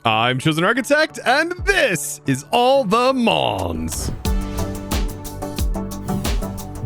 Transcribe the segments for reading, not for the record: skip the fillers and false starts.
I'm ChosenArchitect, and this is All The Mons.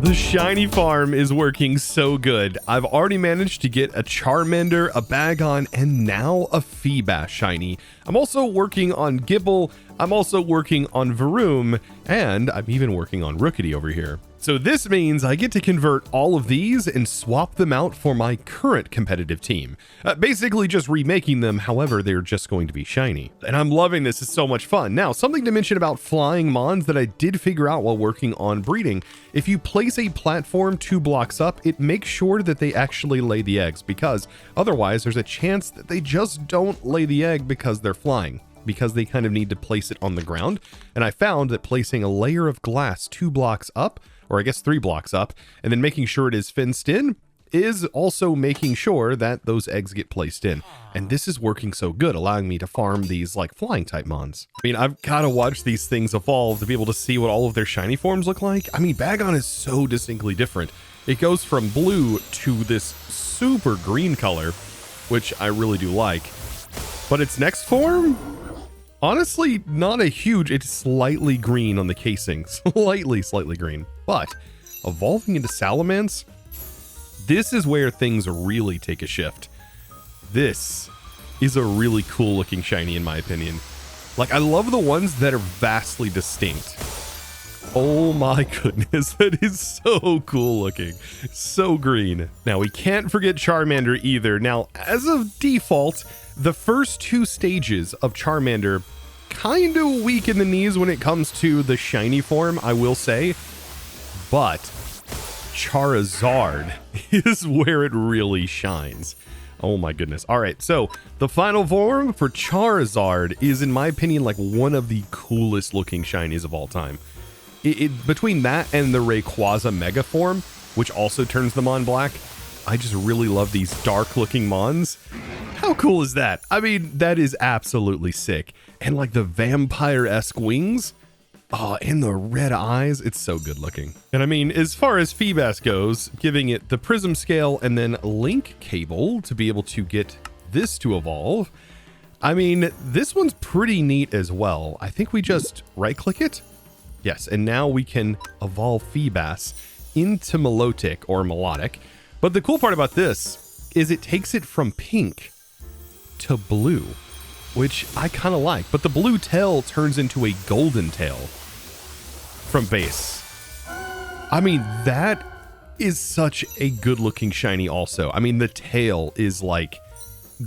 The shiny farm is working so good. I've already managed to get a Charmander, a Bagon, and now a Feebas shiny. I'm also working on Gibble, I'm also working on Varoom, and I'm even working on Rookity over here. So this means I get to convert all of these and swap them out for my current competitive team. Basically just remaking them, however, they're just going to be shiny. And I'm loving this, it's so much fun. Now, something to mention about flying Mons that I did figure out while working on breeding. If you place a platform 2 blocks up, it makes sure that they actually lay the eggs, because otherwise there's a chance that they just don't lay the egg because they're flying, because they kind of need to place it on the ground. And I found that placing a layer of glass 2 blocks up, or I guess 3 blocks up, and then making sure it is fenced in is also making sure that those eggs get placed in. And this is working so good, allowing me to farm these like flying type Mons. I mean, I've got to watch these things evolve to be able to see what all of their shiny forms look like. I mean, Bagon is so distinctly different. It goes from blue to this super green color, which I really do like. But its next form, honestly, not a huge, it's slightly green on the casing, slightly green. But evolving into Salamence, this is where things really take a shift. This is a really cool looking shiny in my opinion. Like, I love the ones that are vastly distinct. Oh my goodness, that is so cool looking. So green. Now, we can't forget Charmander either. Now, as of default, the first 2 stages of Charmander kind of weak in the knees when it comes to the shiny form, I will say. But Charizard is where it really shines. Oh my goodness. All right, so the final form for Charizard is, in my opinion, like one of the coolest looking shinies of all time. Between that and the Rayquaza Mega form, which also turns them on black, I just really love these dark looking Mons. How cool is that? I mean, that is absolutely sick. And like the vampire-esque wings, oh, and the red eyes, it's so good looking. And I mean, as far as Feebas goes, giving it the prism scale and then link cable to be able to get this to evolve, I mean, this one's pretty neat as well. I think we just right-click it. Yes, and now we can evolve Feebas into Milotic or Melodic. But the cool part about this is it takes it from pink to blue, which I kind of like. But the blue tail turns into a golden tail from base. I mean, that is such a good looking shiny also. I mean, the tail is like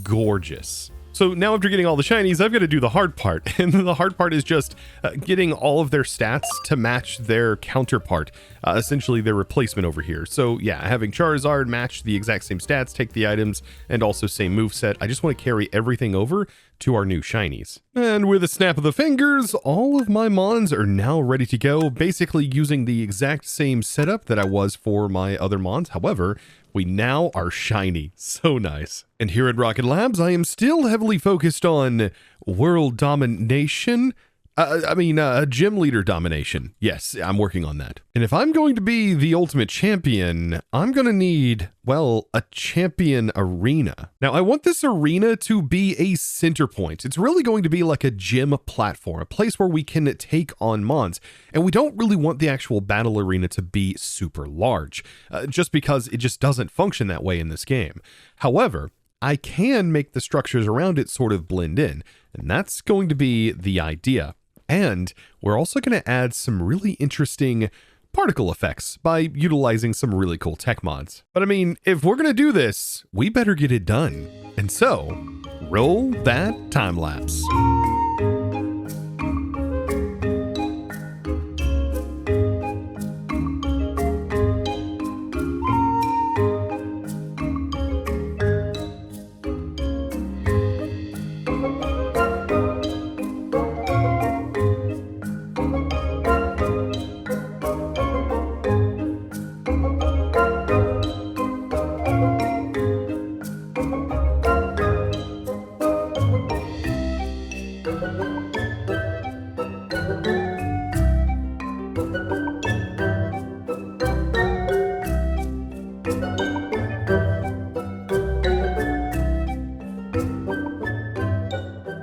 gorgeous. So now after getting all the shinies, I've got to do the hard part. And the hard part is just getting all of their stats to match their counterpart, essentially their replacement over here. So yeah, having Charizard match the exact same stats, take the items, and also same moveset. I just want to carry everything over to our new shinies. And with a snap of the fingers, all of my Mons are now ready to go, basically using the exact same setup that I was for my other Mons. However, we now are shiny. So nice. And here at Rocket Labs, I am still heavily focused on world domination. Gym leader domination. Yes, I'm working on that. And if I'm going to be the ultimate champion, I'm going to need, well, a champion arena. Now, I want this arena to be a center point. It's really going to be like a gym platform, a place where we can take on Mons. And we don't really want the actual battle arena to be super large, just because it just doesn't function that way in this game. However, I can make the structures around it sort of blend in, and that's going to be the idea. And we're also going to add some really interesting particle effects by utilizing some really cool tech mods. But I mean, if we're going to do this, we better get it done. And so, roll that time lapse.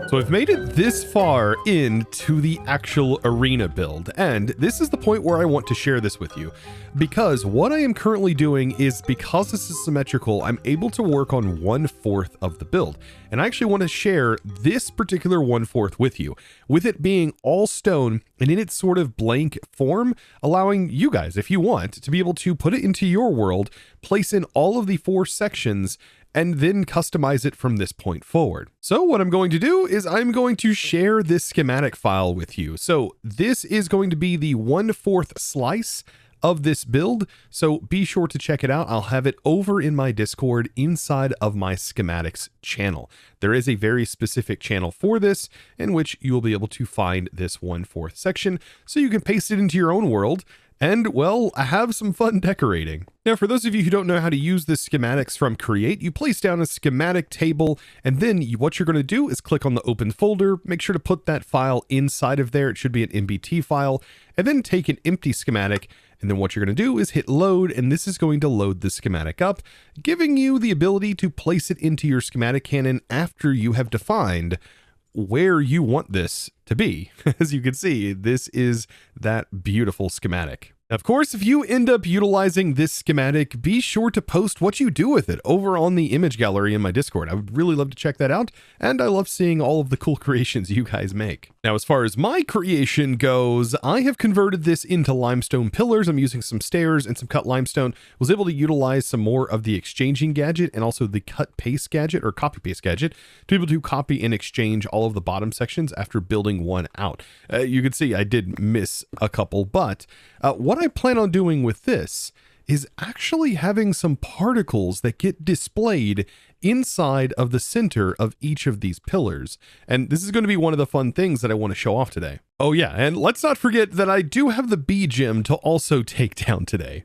So I've made it this far into the actual arena build, and this is the point where I want to share this with you, because what I am currently doing is, because this is symmetrical, I'm able to work on 1/4 of the build, and I actually want to share this particular 1/4 with you, with it being all stone and in its sort of blank form, allowing you guys, if you want, to be able to put it into your world, place in all of the 4 sections, and then customize it from this point forward. So what I'm going to do is I'm going to share this schematic file with you. So this is going to be the 1/4 slice of this build, so be sure to check it out. I'll have it over in my Discord inside of my schematics channel. There is a very specific channel for this in which you will be able to find this 1/4 section so you can paste it into your own world and, well, have some fun decorating. Now, for those of you who don't know how to use the schematics from Create, you place down a schematic table, and then what you're going to do is click on the open folder, make sure to put that file inside of there. It should be an MBT file, and then take an empty schematic, and then what you're going to do is hit load, and this is going to load the schematic up, giving you the ability to place it into your schematic cannon after you have defined where you want this to be. As you can see, this is that beautiful schematic. Of course, if you end up utilizing this schematic, be sure to post what you do with it over on the image gallery in my Discord. I would really love to check that out, and I love seeing all of the cool creations you guys make. Now, as far as my creation goes, I have converted this into limestone pillars. I'm using some stairs and some cut limestone. Was able to utilize some more of the exchanging gadget and also the cut paste gadget or copy paste gadget to be able to copy and exchange all of the bottom sections after building one out. You can see I did miss a couple, but what I plan on doing with this is actually having some particles that get displayed inside of the center of each of these pillars. And this is going to be one of the fun things that I want to show off today. Oh yeah, and let's not forget that I do have the bee gym to also take down today.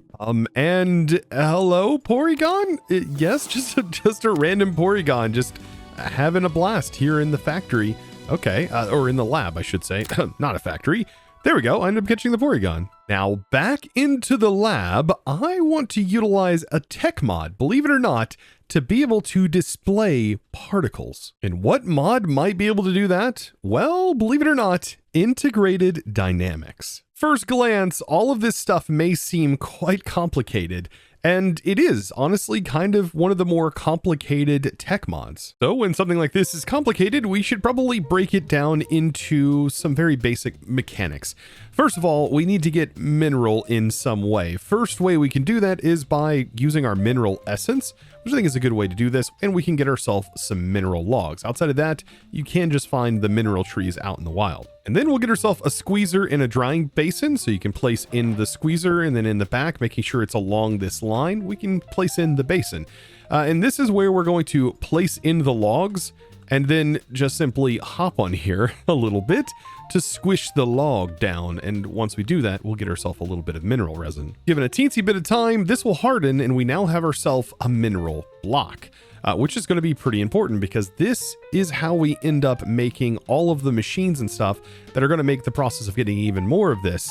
And hello, Porygon? Yes, just a random Porygon, just having a blast here in the factory. Okay, or in the lab, I should say, not a factory. There we go, I ended up catching the Porygon. Now, back into the lab, I want to utilize a tech mod, believe it or not, to be able to display particles. And what mod might be able to do that? Well, believe it or not, integrated dynamics. First glance, all of this stuff may seem quite complicated, and it is honestly kind of one of the more complicated tech mods. So when something like this is complicated, we should probably break it down into some very basic mechanics. First of all, we need to get mineral in some way. First way we can do that is by using our mineral essence, which I think is a good way to do this, and we can get ourselves some mineral logs. Outside of that, you can just find the mineral trees out in the wild. And then we'll get ourselves a squeezer and a drying basin, so you can place in the squeezer, and then in the back, making sure it's along this line, we can place in the basin. And this is where we're going to place in the logs, and then just simply hop on here a little bit to squish the log down. And once we do that, we'll get ourselves a little bit of mineral resin. Given a teensy bit of time, this will harden, and we now have ourselves a mineral block. Which is going to be pretty important because this is how we end up making all of the machines and stuff that are going to make the process of getting even more of this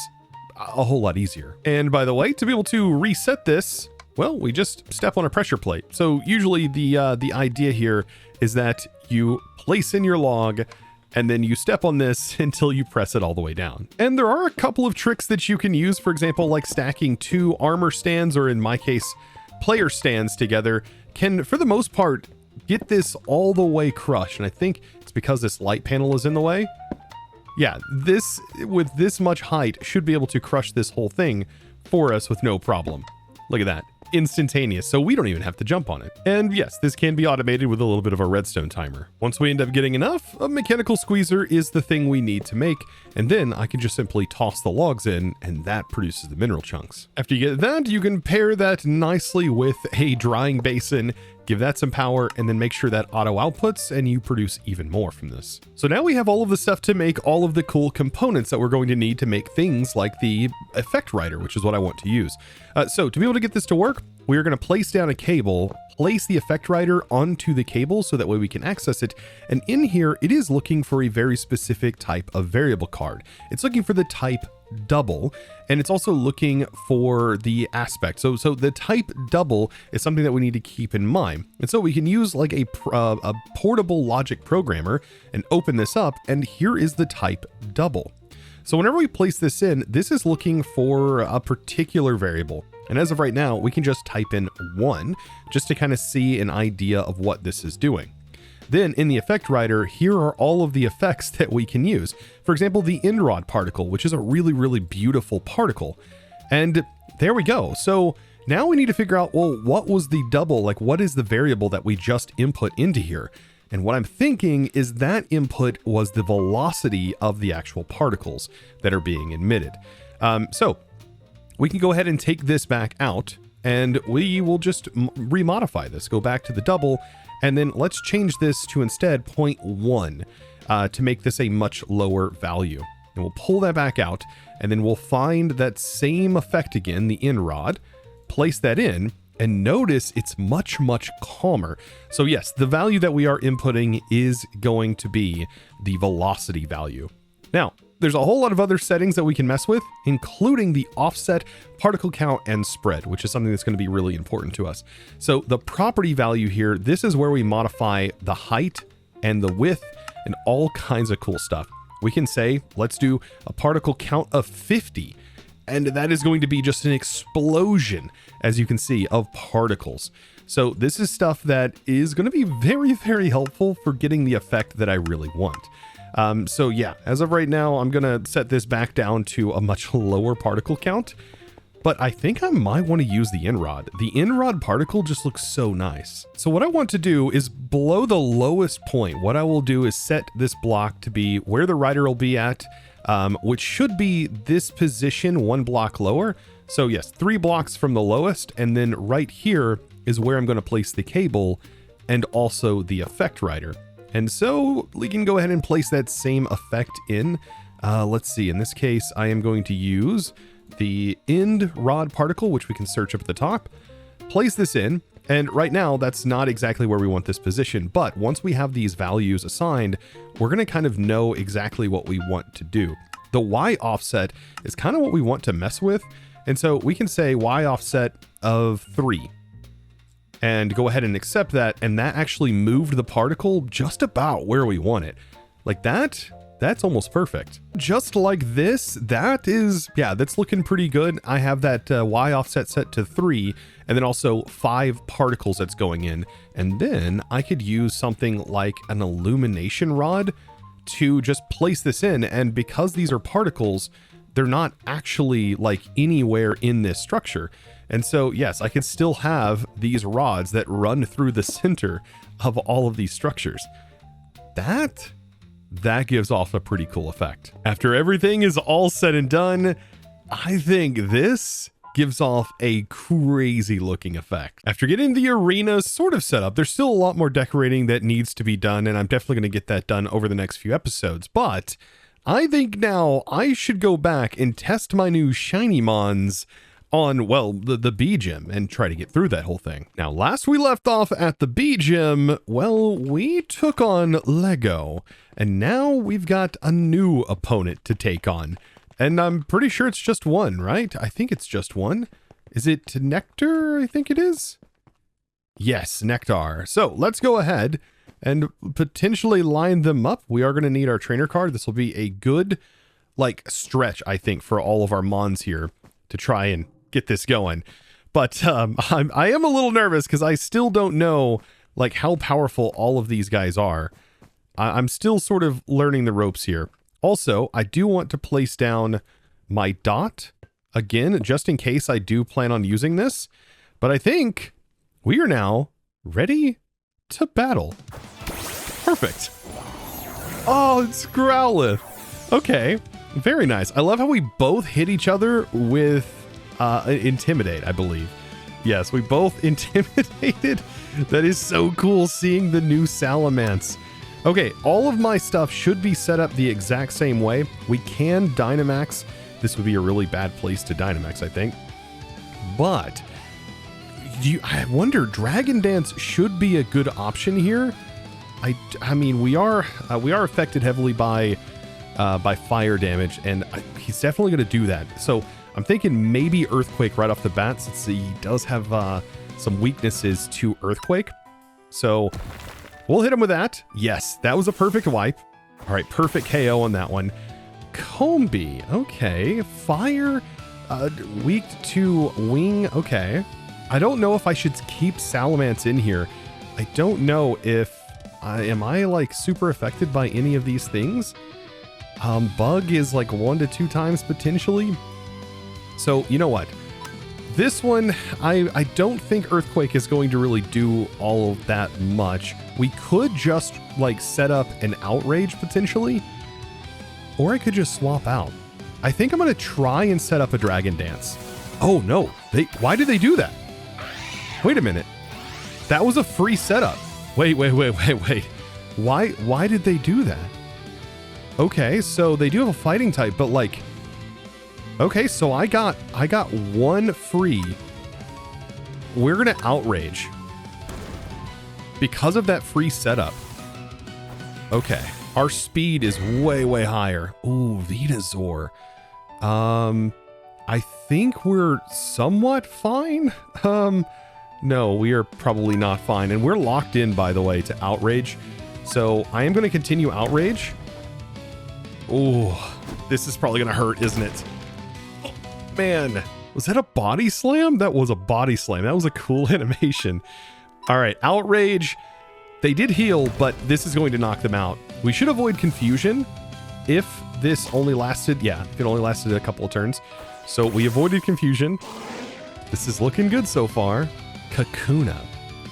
a whole lot easier. And by the way, to be able to reset this, well, we just step on a pressure plate. So usually the idea here is that you place in your log and then you step on this until you press it all the way down. And there are a couple of tricks that you can use, for example, like stacking 2 armor stands, or in my case, player stands together, can, for the most part, get this all the way crushed. And I think it's because this light panel is in the way. Yeah, this, with this much height, should be able to crush this whole thing for us with no problem. Look at that. Instantaneous, so we don't even have to jump on it. And yes, this can be automated with a little bit of a redstone timer. Once we end up getting enough, a mechanical squeezer is the thing we need to make, and then I can just simply toss the logs in, and that produces the mineral chunks. After you get that, you can pair that nicely with a drying basin, give that some power, and then make sure that auto outputs and you produce even more from this. So now we have all of the stuff to make all of the cool components that we're going to need to make things like the effect writer, which is what I want to use. So to be able to get this to work, we are going to place down a cable, place the effect writer onto the cable so that way we can access it. And in here, it is looking for a very specific type of variable card. It's looking for the type double, and it's also looking for the aspect. So the type double is something that we need to keep in mind. And so we can use like a portable logic programmer and open this up, and here is the type double. So whenever we place this in, this is looking for a particular variable. And as of right now, we can just type in 1 just to kind of see an idea of what this is doing. Then in the effect writer, here are all of the effects that we can use. For example, the end rod particle, which is a really, really beautiful particle. And there we go. So now we need to figure out, well, what was the double? Like, what is the variable that we just input into here? And what I'm thinking is that input was the velocity of the actual particles that are being emitted. So we can go ahead and take this back out, and we will just remodify this. Go back to the double, and then let's change this to instead 0.1 to make this a much lower value. And we'll pull that back out, and then we'll find that same effect again, the end rod, place that in, and notice it's much, much calmer. So yes, the value that we are inputting is going to be the velocity value. Now, there's a whole lot of other settings that we can mess with, including the offset, particle count, and spread, which is something that's going to be really important to us. So the property value here, this is where we modify the height and the width and all kinds of cool stuff. We can say, let's do a particle count of 50. And that is going to be just an explosion, as you can see, of particles. So this is stuff that is going to be very, very helpful for getting the effect that I really want. So yeah, as of right now, I'm going to set this back down to a much lower particle count. But I think I might want to use the end rod. The end rod particle just looks so nice. So what I want to do is below the lowest point, what I will do is set this block to be where the rider will be at, which should be this position 1 block lower. So yes, 3 blocks from the lowest, and then right here is where I'm going to place the cable and also the effect rider. And so we can go ahead and place that same effect in. Let's see, in this case, I am going to use the end rod particle, which we can search up at the top, place this in. And right now, that's not exactly where we want this position, but once we have these values assigned, we're going to kind of know exactly what we want to do. The Y offset is kind of what we want to mess with. And so we can say Y offset of 3 and go ahead and accept that. And that actually moved the particle just about where we want it. Like that. That's almost perfect. Just like this, that is, yeah, that's looking pretty good. I have that Y offset set to 3, and then also 5 particles that's going in. And then I could use something like an illumination rod to just place this in. And because these are particles, they're not actually like anywhere in this structure. And so, yes, I can still have these rods that run through the center of all of these structures. That gives off a pretty cool effect. After everything is all said and done, I think this gives off a crazy looking effect. After getting the arena sort of set up, there's still a lot more decorating that needs to be done, and I'm definitely going to get that done over the next few episodes. But I think now I should go back and test my new shiny mons on, well, the B gym and try to get through that whole thing. Now, last we left off at the B gym, well, we took on Lego, and now we've got a new opponent to take on. And I'm pretty sure it's just one, right? I think it's just one. Is it Nektar? I think it is. Yes, Nektar. So let's go ahead and potentially line them up. We are going to need our trainer card. This will be a good, like, stretch, I think, for all of our mons here to try and get this going. But I am a little nervous because I still don't know like how powerful all of these guys are. I'm still sort of learning the ropes here. Also, I do want to place down my dot again, just in case I do plan on using this. But I think we are now ready to battle. Perfect. Oh, it's Growlithe. Okay, very nice. I love how we both hit each other with Intimidate, I believe. Yes, we both intimidated. That is so cool seeing the new Salamence. Okay, all of my stuff should be set up the exact same way. We can Dynamax. This would be a really bad place to Dynamax, I think. But I wonder, Dragon Dance should be a good option here. I mean, we are affected heavily by by fire damage, and he's definitely going to do that. So I'm thinking maybe Earthquake right off the bat, since he does have some weaknesses to Earthquake. So we'll hit him with that. Yes, that was a perfect wipe. All right, perfect KO on that one. Combee, okay. Fire, weak to wing, okay. I don't know if I should keep Salamence in here. I don't know if, am I like super affected by any of these things? Bug is like 1 to 2 times potentially. So you know what? This one, I don't think Earthquake is going to really do all of that much. We could just like set up an Outrage potentially, or I could just swap out. I think I'm going to try and set up a Dragon Dance. Oh no, why did they do that? Wait a minute. That was a free setup. Wait. Why did they do that? Okay, so they do have a fighting type, but like, okay, so I got 1 free. We're gonna Outrage because of that free setup. Okay, our speed is way higher. Ooh, Venusaur. I think we're somewhat fine. No, we are probably not fine, and we're locked in, by the way, to Outrage. So I am going to continue Outrage. Oh, this is probably going to hurt, isn't it? Oh, man, was that a body slam? That was a body slam. That was a cool animation. All right, Outrage. They did heal, but this is going to knock them out. We should avoid Confusion if this only lasted, yeah, if it only lasted a couple of turns. So we avoided Confusion. This is looking good so far. Kakuna.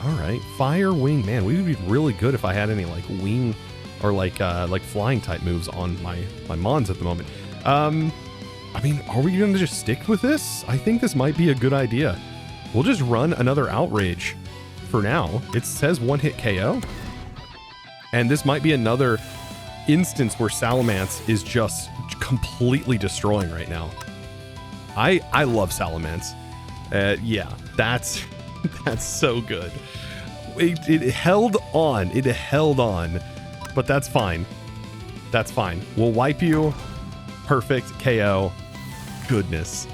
All right, Fire Wing. Man, we would be really good if I had any like wing or like flying type moves on my Mons at the moment. I mean, are we going to just stick with this? I think this might be a good idea. We'll just run another Outrage for now. It says 1-hit KO. And this might be another instance where Salamence is just completely destroying right now. I love Salamence. Yeah, that's so good. It held on. It held on. But that's fine. That's fine. We'll wipe you. Perfect KO. Goodness.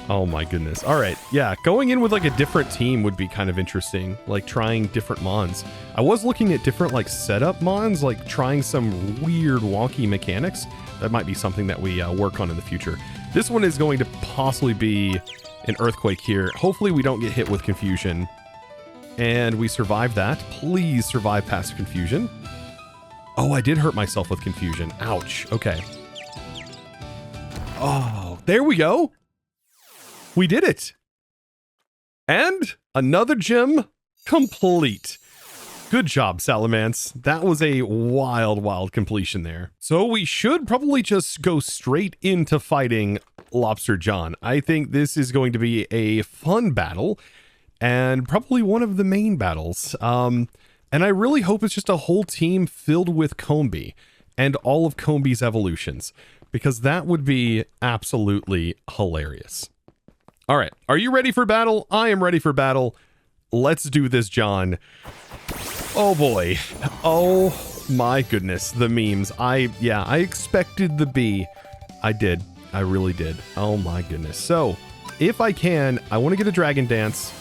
Oh my goodness. All right. Yeah, going in with like a different team would be kind of interesting. Like trying different Mons. I was looking at different like setup Mons, like trying some weird wonky mechanics. That might be something that we work on in the future. This one is going to possibly be an Earthquake here. Hopefully we don't get hit with Confusion. And we survive that. Please survive past Confusion. Oh, I did hurt myself with Confusion. Ouch. Okay. Oh, there we go. We did it. And another gym complete. Good job, Salamence. That was a wild completion there. So we should probably just go straight into fighting Lobster Jonn. I think this is going to be a fun battle and probably one of the main battles. And I really hope it's just a whole team filled with Combee and all of Combee's evolutions, because that would be absolutely hilarious. All right, are you ready for battle? I am ready for battle. Let's do this, John. Oh boy. Oh my goodness, the memes. I expected the B. I did. I really did. Oh my goodness. So, if I can, I want to get a Dragon Dance.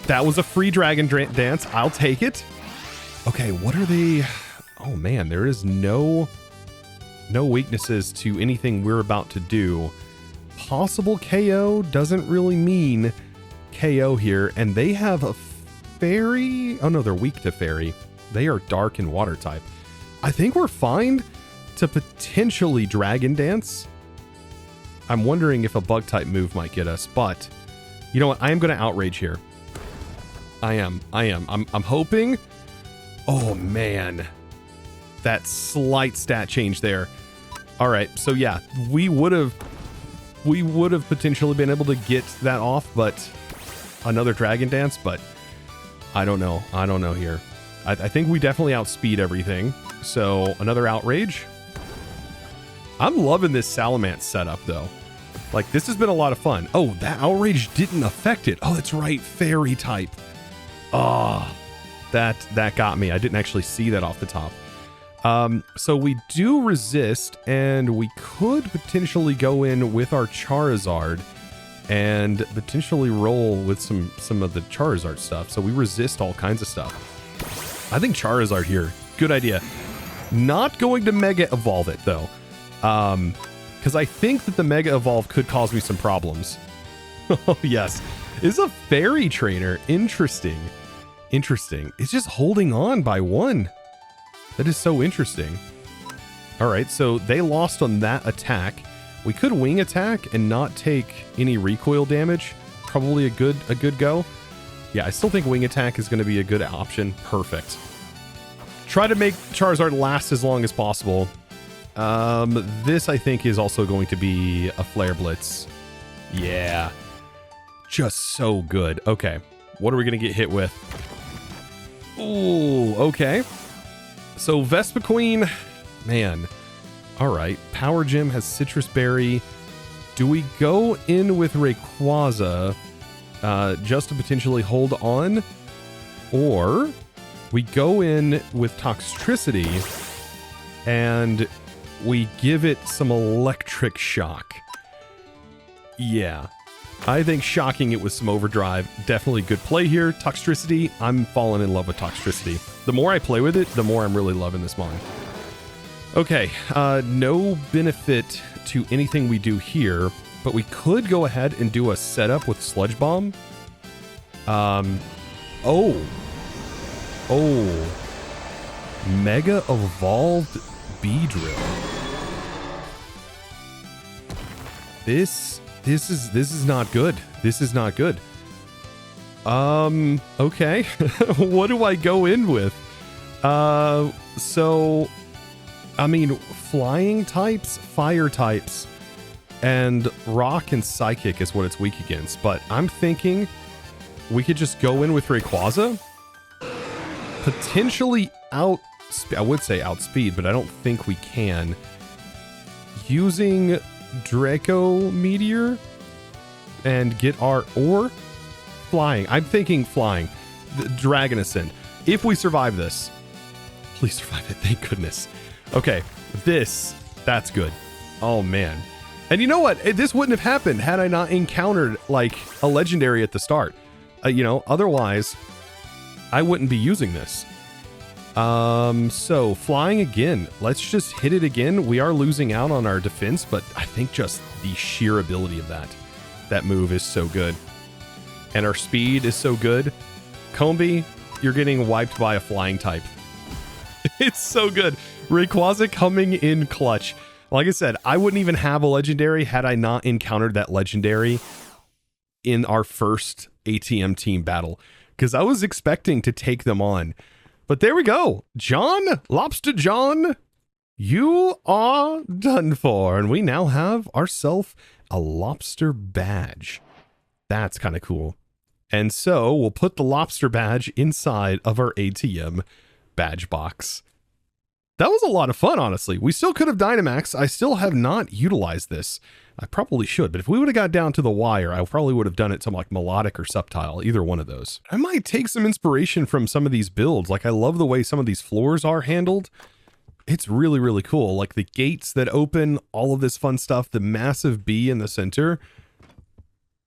That was a free Dragon Dance. I'll take it. Okay, what are they? Oh man, there is no weaknesses to anything we're about to do. Possible KO doesn't really mean KO here, and they have a fairy. Oh no, they're weak to fairy. They are dark and water type. I think we're fine to potentially Dragon Dance. I'm wondering if a bug type move might get us, but you know what? I am going to Outrage here. I am. I'm hoping. Oh man, that slight stat change there. All right, so yeah, we would have potentially been able to get that off, but another Dragon Dance, but I don't know. I don't know here. I think we definitely outspeed everything. So another Outrage. I'm loving this Salamence setup though. Like, this has been a lot of fun. Oh, that Outrage didn't affect it. Oh, that's right. Fairy type. Oh, that got me. I didn't actually see that off the top. So we do resist, and we could potentially go in with our Charizard and potentially roll with some of the Charizard stuff. So we resist all kinds of stuff. I think Charizard here, good idea. Not going to Mega Evolve it though, because I think that the Mega Evolve could cause me some problems. Oh yes, it's a Fairy Trainer. Interesting. It's just holding on by 1. That is so interesting. All right, so they lost on that attack. We could Wing Attack and not take any recoil damage. Probably a good go. Yeah, I still think Wing Attack is going to be a good option. Perfect. Try to make Charizard last as long as possible. This, I think, is also going to be a Flare Blitz. Yeah. Just so good. Okay. What are we going to get hit with? Ooh, okay. So Vespiquen, man. All right. Power Gem has Citrus Berry. Do we go in with Rayquaza just to potentially hold on? Or we go in with Toxtricity and we give it some Electric Shock. Yeah. I think shocking it with some Overdrive, definitely good play here. Toxtricity, I'm falling in love with Toxtricity. The more I play with it, the more I'm really loving this mon. Okay, no benefit to anything we do here, but we could go ahead and do a setup with Sludge Bomb. Mega Evolved Beedrill. This is not good. This is not good. Okay. What do I go in with? So, I mean, flying types, fire types, and rock and psychic is what it's weak against. But I'm thinking we could just go in with Rayquaza. Potentially I would say outspeed, but I don't think we can. Using Draco Meteor and get or flying. I'm thinking flying. The Dragon Ascend. If we survive this, please survive it. Thank goodness. Okay, that's good. Oh man. And you know what? This wouldn't have happened had I not encountered like a legendary at the start. Otherwise I wouldn't be using this. So flying again. Let's just hit it again. We are losing out on our defense, but I think just the sheer ability of that move is so good. And our speed is so good. Combi, you're getting wiped by a flying type. It's so good. Rayquaza coming in clutch. Like I said, I wouldn't even have a legendary had I not encountered that legendary in our first ATM team battle, because I was expecting to take them on. But there we go. John, Lobster Jonn, you are done for. And we now have ourselves a lobster badge. That's kind of cool. And so we'll put the lobster badge inside of our ATM badge box. That was a lot of fun, honestly. We still could have Dynamax. I still have not utilized this. I probably should, but if we would have got down to the wire, I probably would have done it to like Melodic or Subtile, either one of those. I might take some inspiration from some of these builds. Like I love the way some of these floors are handled. It's really, really cool. Like the gates that open, all of this fun stuff, the massive bee in the center.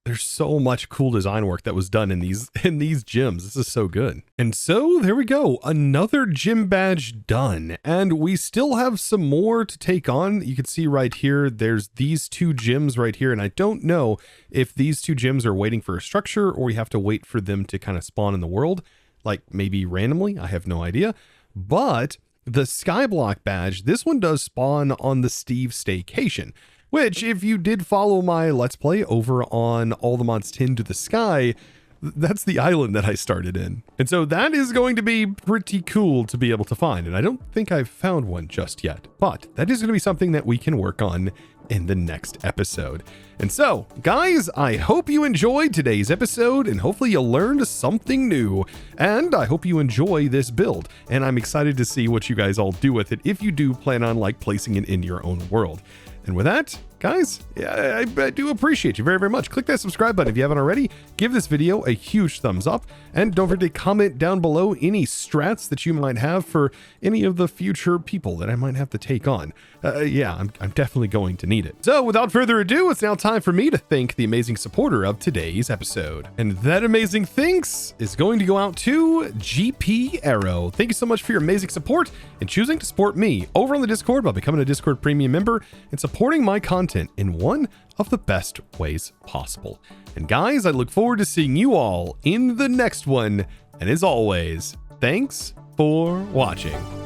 There's so much cool design work that was done in these gyms. This is so good. And so there we go. Another gym badge done. And we still have some more to take on. You can see right here, there's these two gyms right here. And I don't know if these two gyms are waiting for a structure or we have to wait for them to kind of spawn in the world. Like maybe randomly, I have no idea. But the Skyblock badge, this one does spawn on the Steve Staycation. Which, if you did follow my Let's Play over on All The Mons 10 to the Sky, that's the island that I started in. And so that is going to be pretty cool to be able to find. And I don't think I've found one just yet. But that is going to be something that we can work on in the next episode. And so, guys, I hope you enjoyed today's episode and hopefully you learned something new. And I hope you enjoy this build. And I'm excited to see what you guys all do with it if you do plan on like placing it in your own world. And with that, Guys, yeah, I do appreciate you very, very much. Click that subscribe button if you haven't already. Give this video a huge thumbs up. And don't forget to comment down below any strats that you might have for any of the future people that I might have to take on. Yeah, I'm definitely going to need it. So without further ado, it's now time for me to thank the amazing supporter of today's episode. And that amazing thanks is going to go out to GP Arrow. Thank you so much for your amazing support and choosing to support me over on the Discord by becoming a Discord premium member and supporting my content in one of the best ways possible. And guys, I look forward to seeing you all in the next one. And as always, thanks for watching.